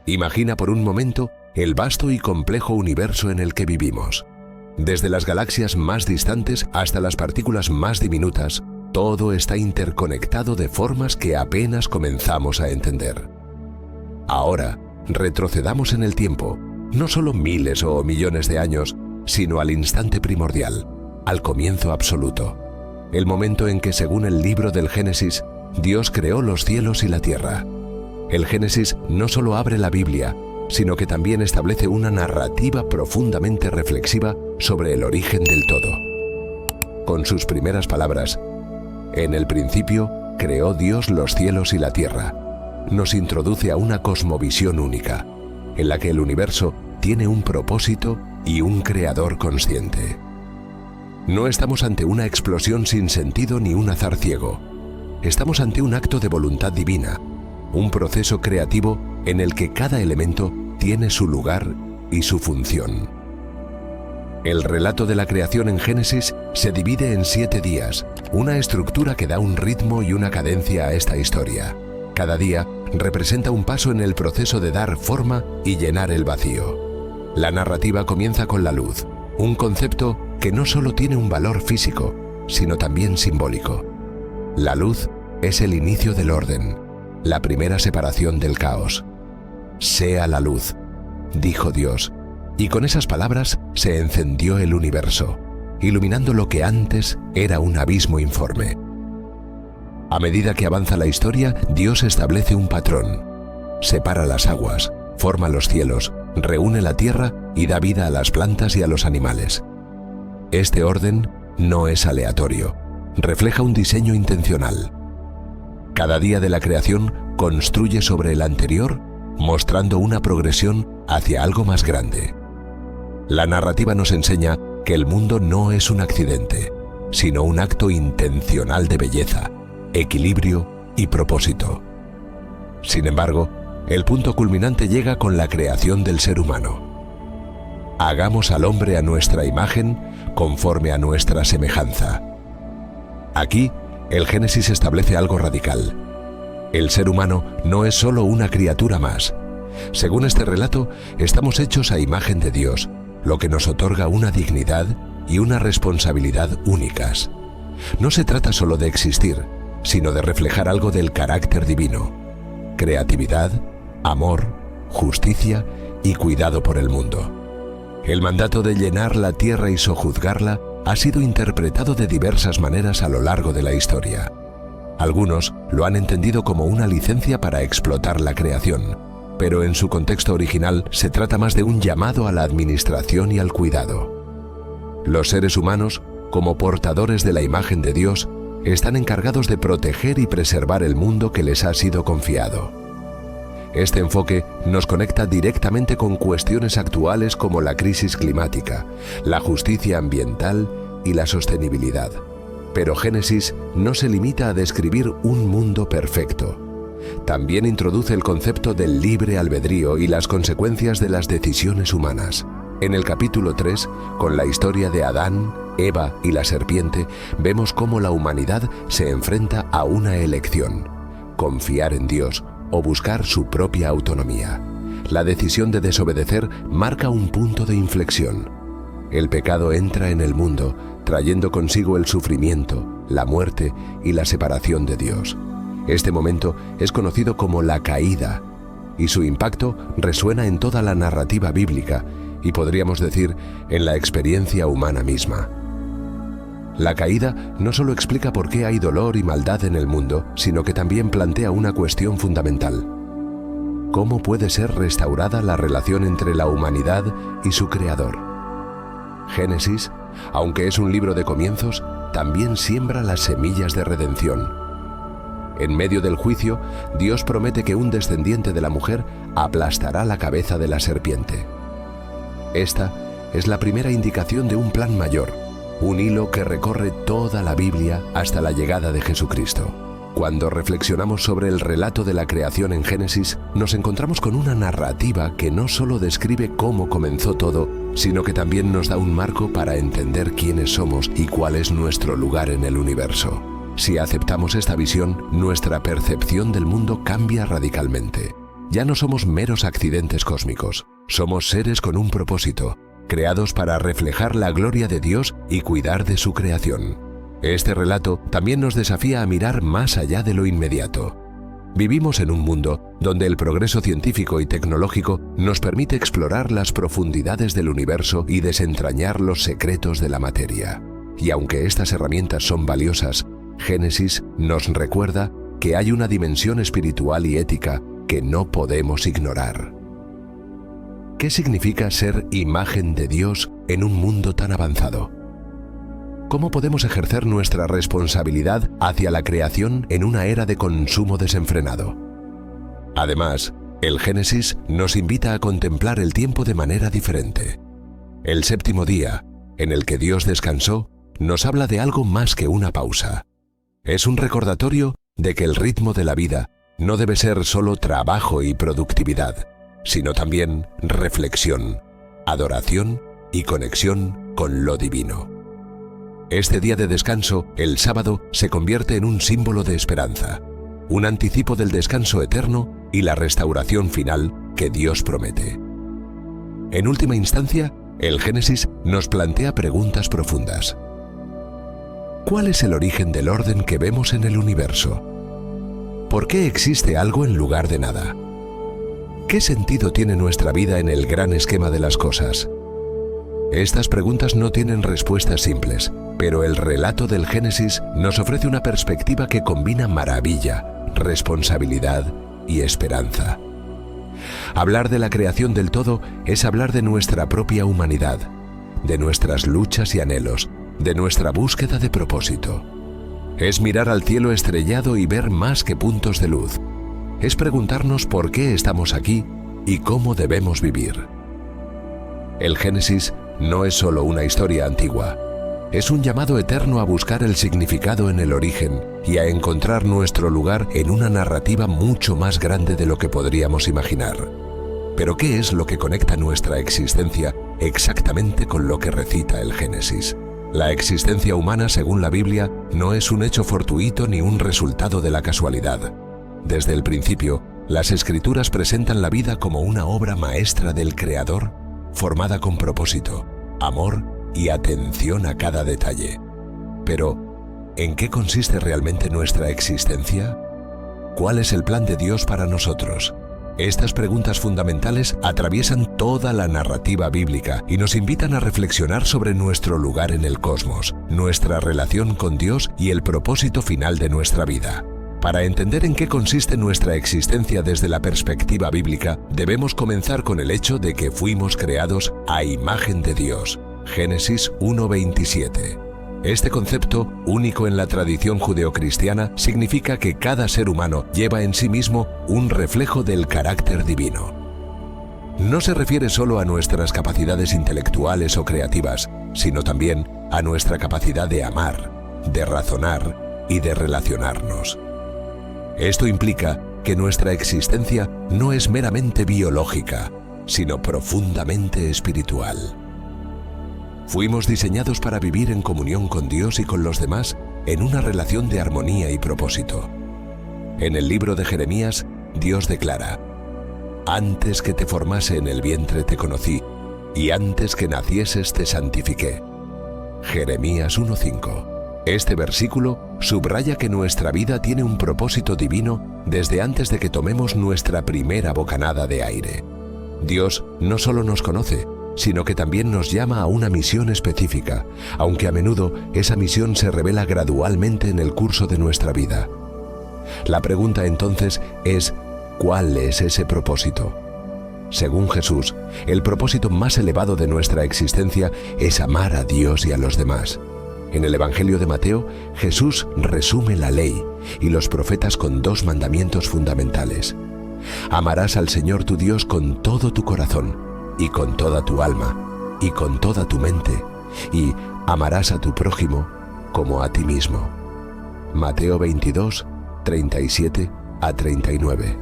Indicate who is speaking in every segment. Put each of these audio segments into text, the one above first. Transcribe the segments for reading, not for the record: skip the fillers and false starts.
Speaker 1: Imagina por un momento el vasto y complejo universo en el que vivimos. Desde las galaxias más distantes hasta las partículas más diminutas, todo está interconectado de formas que apenas comenzamos a entender. Ahora, retrocedamos en el tiempo, no solo miles o millones de años, sino al instante primordial, al comienzo absoluto, el momento en que, según el libro del Génesis, Dios creó los cielos y la tierra. El Génesis no solo abre la Biblia, sino que también establece una narrativa profundamente reflexiva sobre el origen del todo. Con sus primeras palabras, en el principio creó Dios los cielos y la tierra, nos introduce a una cosmovisión única, en la que el universo tiene un propósito y un creador consciente. No estamos ante una explosión sin sentido ni un azar ciego. Estamos ante un acto de voluntad divina, un proceso creativo en el que cada elemento tiene su lugar y su función. El relato de la creación en Génesis se divide en 7 días, una estructura que da un ritmo y una cadencia a esta historia. Cada día representa un paso en el proceso de dar forma y llenar el vacío. La narrativa comienza con la luz, un concepto que no solo tiene un valor físico, sino también simbólico. La luz es el inicio del orden, la primera separación del caos. «Sea la luz», dijo Dios, y con esas palabras se encendió el universo, iluminando lo que antes era un abismo informe. A medida que avanza la historia, Dios establece un patrón. Separa las aguas, forma los cielos, reúne la tierra y da vida a las plantas y a los animales. Este orden no es aleatorio, refleja un diseño intencional. Cada día de la creación construye sobre el anterior, mostrando una progresión hacia algo más grande. La narrativa nos enseña que el mundo no es un accidente, sino un acto intencional de belleza, equilibrio y propósito. Sin embargo, el punto culminante llega con la creación del ser humano. Hagamos al hombre a nuestra imagen, conforme a nuestra semejanza. Aquí, el Génesis establece algo radical. El ser humano no es solo una criatura más. Según este relato, estamos hechos a imagen de Dios, lo que nos otorga una dignidad y una responsabilidad únicas. No se trata solo de existir, sino de reflejar algo del carácter divino: creatividad, amor, justicia y cuidado por el mundo. El mandato de llenar la tierra y sojuzgarla ha sido interpretado de diversas maneras a lo largo de la historia. Algunos lo han entendido como una licencia para explotar la creación, pero en su contexto original se trata más de un llamado a la administración y al cuidado. Los seres humanos, como portadores de la imagen de Dios, están encargados de proteger y preservar el mundo que les ha sido confiado. Este enfoque nos conecta directamente con cuestiones actuales como la crisis climática, la justicia ambiental y la sostenibilidad. Pero Génesis no se limita a describir un mundo perfecto. También introduce el concepto del libre albedrío y las consecuencias de las decisiones humanas. En el capítulo 3, con la historia de Adán, Eva y la serpiente, vemos cómo la humanidad se enfrenta a una elección: confiar en Dios o buscar su propia autonomía. La decisión de desobedecer marca un punto de inflexión. El pecado entra en el mundo, trayendo consigo el sufrimiento, la muerte y la separación de Dios. Este momento es conocido como la caída, y su impacto resuena en toda la narrativa bíblica y, podríamos decir, en la experiencia humana misma. La caída no solo explica por qué hay dolor y maldad en el mundo, sino que también plantea una cuestión fundamental: ¿cómo puede ser restaurada la relación entre la humanidad y su Creador? Génesis, aunque es un libro de comienzos, también siembra las semillas de redención. En medio del juicio, Dios promete que un descendiente de la mujer aplastará la cabeza de la serpiente. Esta es la primera indicación de un plan mayor, un hilo que recorre toda la Biblia hasta la llegada de Jesucristo. Cuando reflexionamos sobre el relato de la creación en Génesis, nos encontramos con una narrativa que no solo describe cómo comenzó todo, sino que también nos da un marco para entender quiénes somos y cuál es nuestro lugar en el universo. Si aceptamos esta visión, nuestra percepción del mundo cambia radicalmente. ya no somos meros accidentes cósmicos. Somos seres con un propósito, creados para reflejar la gloria de Dios y cuidar de su creación. Este relato también nos desafía a mirar más allá de lo inmediato. Vivimos en un mundo donde el progreso científico y tecnológico nos permite explorar las profundidades del universo y desentrañar los secretos de la materia. Y aunque estas herramientas son valiosas, Génesis nos recuerda que hay una dimensión espiritual y ética que no podemos ignorar. ¿Qué significa ser imagen de Dios en un mundo tan avanzado? ¿Cómo podemos ejercer nuestra responsabilidad hacia la creación en una era de consumo desenfrenado? Además, el Génesis nos invita a contemplar el tiempo de manera diferente. El séptimo día, en el que Dios descansó, nos habla de algo más que una pausa. Es un recordatorio de que el ritmo de la vida no debe ser solo trabajo y productividad, sino también reflexión, adoración y conexión con lo divino. Este día de descanso, el sábado, se convierte en un símbolo de esperanza, un anticipo del descanso eterno y la restauración final que Dios promete. En última instancia, el Génesis nos plantea preguntas profundas. ¿Cuál es el origen del orden que vemos en el universo? ¿Por qué existe algo en lugar de nada? ¿Qué sentido tiene nuestra vida en el gran esquema de las cosas? Estas preguntas no tienen respuestas simples, pero el relato del Génesis nos ofrece una perspectiva que combina maravilla, responsabilidad y esperanza. Hablar de la creación del todo es hablar de nuestra propia humanidad, de nuestras luchas y anhelos, de nuestra búsqueda de propósito. Es mirar al cielo estrellado y ver más que puntos de luz. Es preguntarnos por qué estamos aquí y cómo debemos vivir. El Génesis no es solo una historia antigua, es un llamado eterno a buscar el significado en el origen y a encontrar nuestro lugar en una narrativa mucho más grande de lo que podríamos imaginar. Pero ¿qué es lo que conecta nuestra existencia exactamente con lo que recita el Génesis? La existencia humana, según la Biblia, no es un hecho fortuito ni un resultado de la casualidad. Desde el principio, las Escrituras presentan la vida como una obra maestra del Creador, formada con propósito, amor y atención a cada detalle. Pero, ¿en qué consiste realmente nuestra existencia? ¿Cuál es el plan de Dios para nosotros? Estas preguntas fundamentales atraviesan toda la narrativa bíblica y nos invitan a reflexionar sobre nuestro lugar en el cosmos, nuestra relación con Dios y el propósito final de nuestra vida. Para entender en qué consiste nuestra existencia desde la perspectiva bíblica, debemos comenzar con el hecho de que fuimos creados a imagen de Dios. Génesis 1:27. Este concepto, único en la tradición judeocristiana, significa que cada ser humano lleva en sí mismo un reflejo del carácter divino. No se refiere solo a nuestras capacidades intelectuales o creativas, sino también a nuestra capacidad de amar, de razonar y de relacionarnos. Esto implica que nuestra existencia no es meramente biológica, sino profundamente espiritual. Fuimos diseñados para vivir en comunión con Dios y con los demás en una relación de armonía y propósito. En el libro de Jeremías, Dios declara: «Antes que te formase en el vientre te conocí, y antes que nacieses te santifiqué». Jeremías 1:5. Este versículo subraya que nuestra vida tiene un propósito divino desde antes de que tomemos nuestra primera bocanada de aire. Dios no solo nos conoce, sino que también nos llama a una misión específica, aunque a menudo esa misión se revela gradualmente en el curso de nuestra vida. La pregunta entonces es, ¿cuál es ese propósito? Según Jesús, el propósito más elevado de nuestra existencia es amar a Dios y a los demás. En el Evangelio de Mateo, Jesús resume la ley y los profetas con dos mandamientos fundamentales. Amarás al Señor tu Dios con todo tu corazón, y con toda tu alma, y con toda tu mente, y amarás a tu prójimo como a ti mismo. Mateo 22, 37 a 39.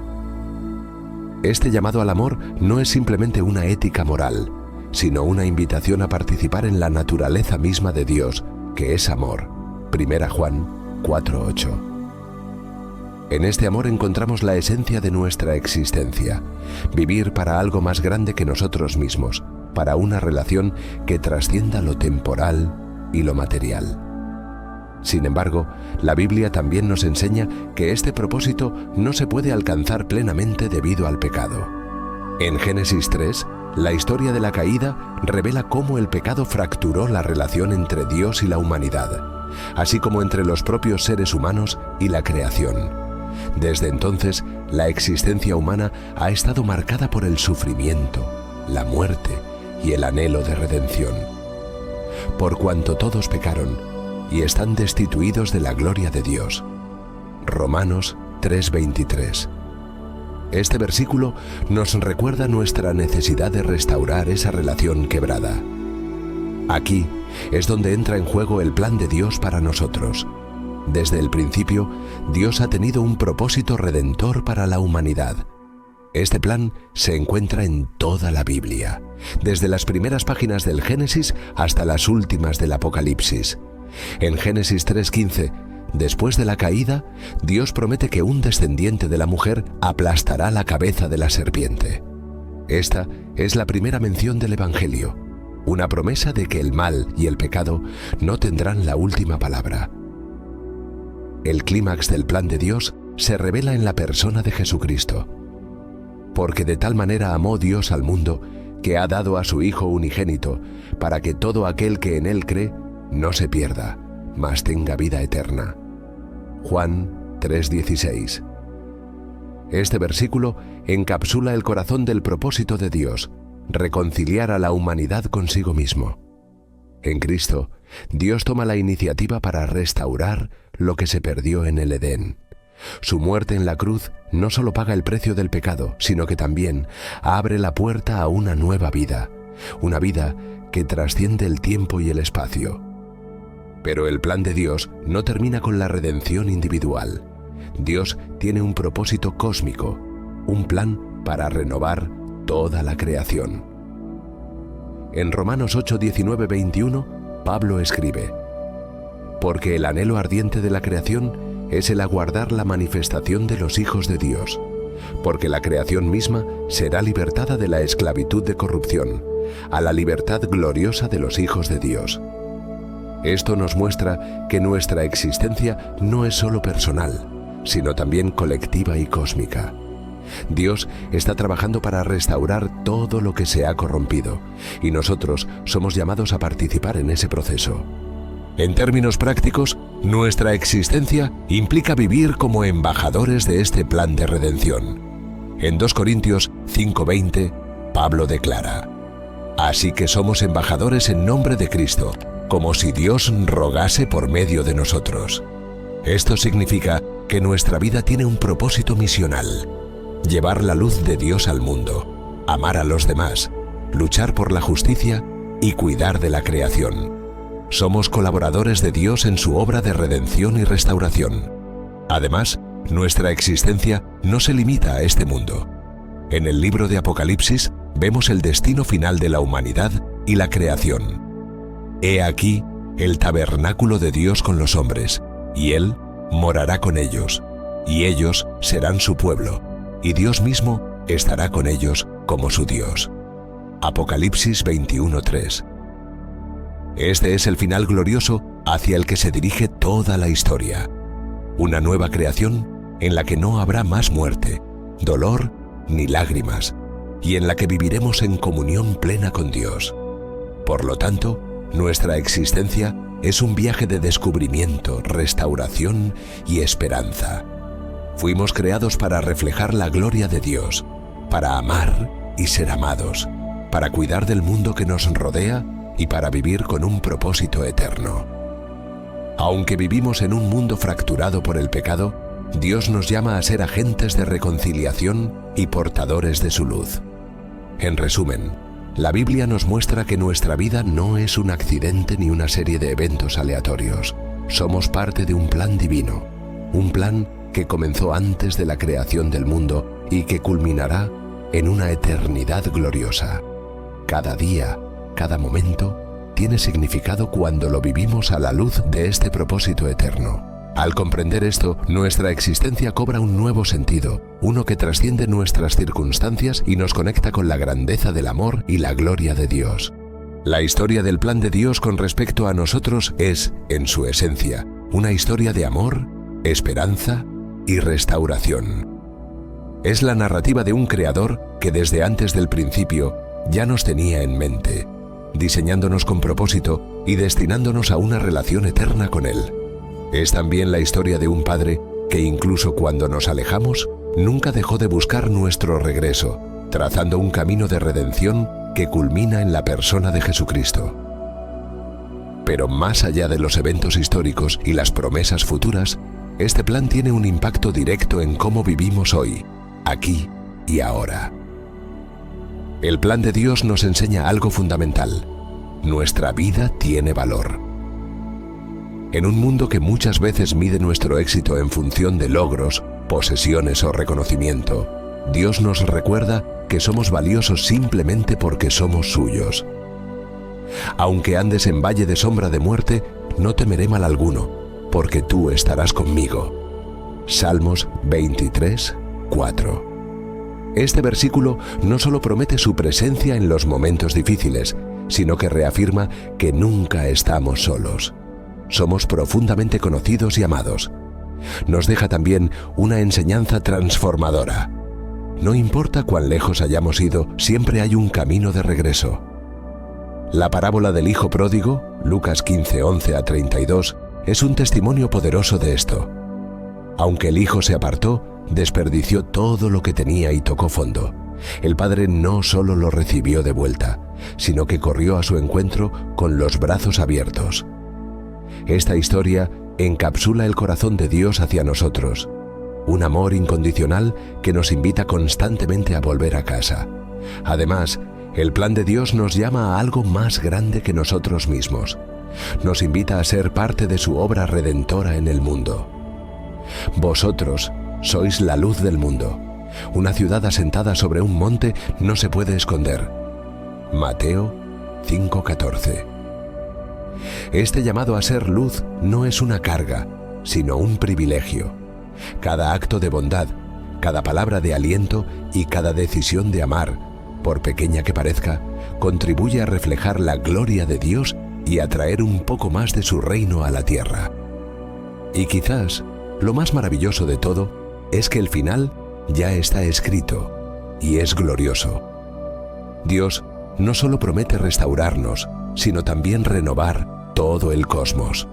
Speaker 1: Este llamado al amor no es simplemente una ética moral, sino una invitación a participar en la naturaleza misma de Dios, que es amor. 1 Juan 4:8. En este amor encontramos la esencia de nuestra existencia, vivir para algo más grande que nosotros mismos, para una relación que trascienda lo temporal y lo material. Sin embargo, la Biblia también nos enseña que este propósito no se puede alcanzar plenamente debido al pecado. En Génesis 3, la historia de la caída revela cómo el pecado fracturó la relación entre Dios y la humanidad, así como entre los propios seres humanos y la creación. Desde entonces, la existencia humana ha estado marcada por el sufrimiento, la muerte y el anhelo de redención. Por cuanto todos pecaron y están destituidos de la gloria de Dios. Romanos 3:23. Este versículo nos recuerda nuestra necesidad de restaurar esa relación quebrada. Aquí es donde entra en juego el plan de Dios para nosotros. Desde el principio, Dios ha tenido un propósito redentor para la humanidad. Este plan se encuentra en toda la Biblia, desde las primeras páginas del Génesis hasta las últimas del Apocalipsis. En Génesis 3:15, después de la caída, Dios promete que un descendiente de la mujer aplastará la cabeza de la serpiente. Esta es la primera mención del Evangelio, una promesa de que el mal y el pecado no tendrán la última palabra. El clímax del plan de Dios se revela en la persona de Jesucristo. Porque de tal manera amó Dios al mundo, que ha dado a su Hijo unigénito, para que todo aquel que en Él cree no se pierda, mas tenga vida eterna. Juan 3:16. Este versículo encapsula el corazón del propósito de Dios, reconciliar a la humanidad consigo mismo. En Cristo, Dios toma la iniciativa para restaurar lo que se perdió en el Edén. Su muerte en la cruz no solo paga el precio del pecado, sino que también abre la puerta a una nueva vida, una vida que trasciende el tiempo y el espacio. Pero el plan de Dios no termina con la redención individual. Dios tiene un propósito cósmico, un plan para renovar toda la creación. En Romanos 8, 19, 21, Pablo escribe: porque el anhelo ardiente de la creación es el aguardar la manifestación de los hijos de Dios, porque la creación misma será libertada de la esclavitud de corrupción, a la libertad gloriosa de los hijos de Dios. Esto nos muestra que nuestra existencia no es solo personal, sino también colectiva y cósmica. Dios está trabajando para restaurar todo lo que se ha corrompido, y nosotros somos llamados a participar en ese proceso. En términos prácticos, nuestra existencia implica vivir como embajadores de este plan de redención. En 2 Corintios 5:20, Pablo declara: así que somos embajadores en nombre de Cristo, como si Dios rogase por medio de nosotros. Esto significa que nuestra vida tiene un propósito misional: llevar la luz de Dios al mundo, amar a los demás, luchar por la justicia y cuidar de la creación. Somos colaboradores de Dios en su obra de redención y restauración. Además, nuestra existencia no se limita a este mundo. En el libro de Apocalipsis vemos el destino final de la humanidad y la creación. He aquí el tabernáculo de Dios con los hombres, y Él morará con ellos, y ellos serán su pueblo, y Dios mismo estará con ellos como su Dios. Apocalipsis 21:3. Este es el final glorioso hacia el que se dirige toda la historia. Una nueva creación en la que no habrá más muerte, dolor ni lágrimas, y en la que viviremos en comunión plena con Dios. Por lo tanto, nuestra existencia es un viaje de descubrimiento, restauración y esperanza. Fuimos creados para reflejar la gloria de Dios, para amar y ser amados, para cuidar del mundo que nos rodea y para vivir con un propósito eterno. Aunque vivimos en un mundo fracturado por el pecado, Dios nos llama a ser agentes de reconciliación y portadores de su luz. En resumen, la Biblia nos muestra que nuestra vida no es un accidente ni una serie de eventos aleatorios. Somos parte de un plan divino, un plan que comenzó antes de la creación del mundo y que culminará en una eternidad gloriosa. Cada día, cada momento, tiene significado cuando lo vivimos a la luz de este propósito eterno. Al comprender esto, nuestra existencia cobra un nuevo sentido, uno que trasciende nuestras circunstancias y nos conecta con la grandeza del amor y la gloria de Dios. La historia del plan de Dios con respecto a nosotros es, en su esencia, una historia de amor, esperanza y restauración. Es la narrativa de un creador que desde antes del principio ya nos tenía en mente, diseñándonos con propósito y destinándonos a una relación eterna con Él. Es también la historia de un padre que incluso cuando nos alejamos, nunca dejó de buscar nuestro regreso, trazando un camino de redención que culmina en la persona de Jesucristo. Pero más allá de los eventos históricos y las promesas futuras, este plan tiene un impacto directo en cómo vivimos hoy, aquí y ahora. El plan de Dios nos enseña algo fundamental: nuestra vida tiene valor. En un mundo que muchas veces mide nuestro éxito en función de logros, posesiones o reconocimiento, Dios nos recuerda que somos valiosos simplemente porque somos suyos. Aunque andes en valle de sombra de muerte, no temeré mal alguno, porque tú estarás conmigo. Salmos 23, 4. Este versículo no solo promete su presencia en los momentos difíciles, sino que reafirma que nunca estamos solos. Somos profundamente conocidos y amados. Nos deja también una enseñanza transformadora. No importa cuán lejos hayamos ido, siempre hay un camino de regreso. La parábola del hijo pródigo, Lucas 15, 11 a 32, es un testimonio poderoso de esto. Aunque el hijo se apartó, desperdició todo lo que tenía y tocó fondo. El padre no solo lo recibió de vuelta, sino que corrió a su encuentro con los brazos abiertos. Esta historia encapsula el corazón de Dios hacia nosotros, un amor incondicional que nos invita constantemente a volver a casa. Además, el plan de Dios nos llama a algo más grande que nosotros mismos. Nos invita a ser parte de su obra redentora en el mundo. Vosotros sois la luz del mundo. Una ciudad asentada sobre un monte no se puede esconder. Mateo 5:14. Este llamado a ser luz no es una carga, sino un privilegio. Cada acto de bondad, cada palabra de aliento y cada decisión de amar, por pequeña que parezca, contribuye a reflejar la gloria de Dios y a traer un poco más de su reino a la tierra. Y quizás lo más maravilloso de todo es que el final ya está escrito y es glorioso. Dios no solo promete restaurarnos, sino también renovar todo el cosmos.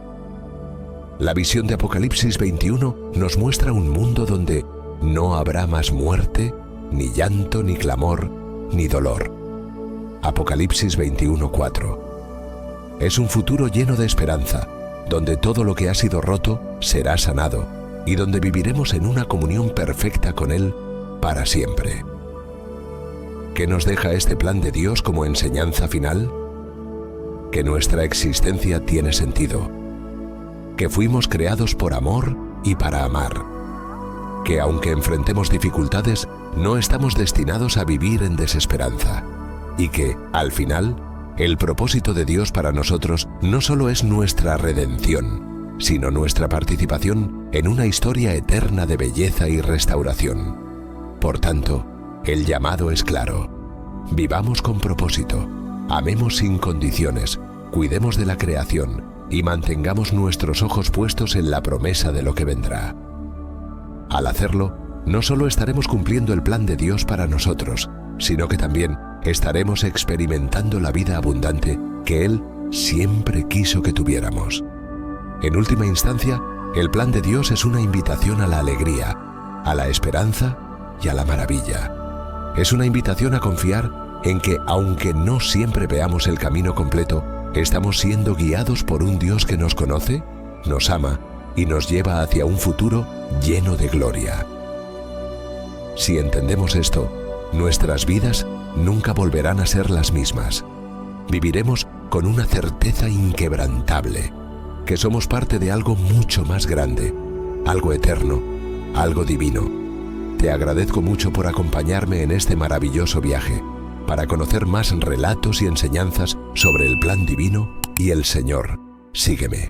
Speaker 1: La visión de Apocalipsis 21 nos muestra un mundo donde no habrá más muerte, ni llanto, ni clamor, ni dolor. Apocalipsis 21:4. Es un futuro lleno de esperanza, donde todo lo que ha sido roto será sanado y donde viviremos en una comunión perfecta con Él para siempre. ¿Qué nos deja este plan de Dios como enseñanza final? Que nuestra existencia tiene sentido, que fuimos creados por amor y para amar, que aunque enfrentemos dificultades, no estamos destinados a vivir en desesperanza, y que, al final, el propósito de Dios para nosotros no solo es nuestra redención, sino nuestra participación en una historia eterna de belleza y restauración. Por tanto, el llamado es claro: vivamos con propósito, amemos sin condiciones, cuidemos de la creación y mantengamos nuestros ojos puestos en la promesa de lo que vendrá. Al hacerlo, no solo estaremos cumpliendo el plan de Dios para nosotros, sino que también estaremos experimentando la vida abundante que Él siempre quiso que tuviéramos. En última instancia, el plan de Dios es una invitación a la alegría, a la esperanza y a la maravilla. Es una invitación a confiar en que, aunque no siempre veamos el camino completo, estamos siendo guiados por un Dios que nos conoce, nos ama y nos lleva hacia un futuro lleno de gloria. Si entendemos esto, nuestras vidas nunca volverán a ser las mismas. Viviremos con una certeza inquebrantable, que somos parte de algo mucho más grande, algo eterno, algo divino. Te agradezco mucho por acompañarme en este maravilloso viaje, para conocer más relatos y enseñanzas sobre el plan divino y el Señor. Sígueme.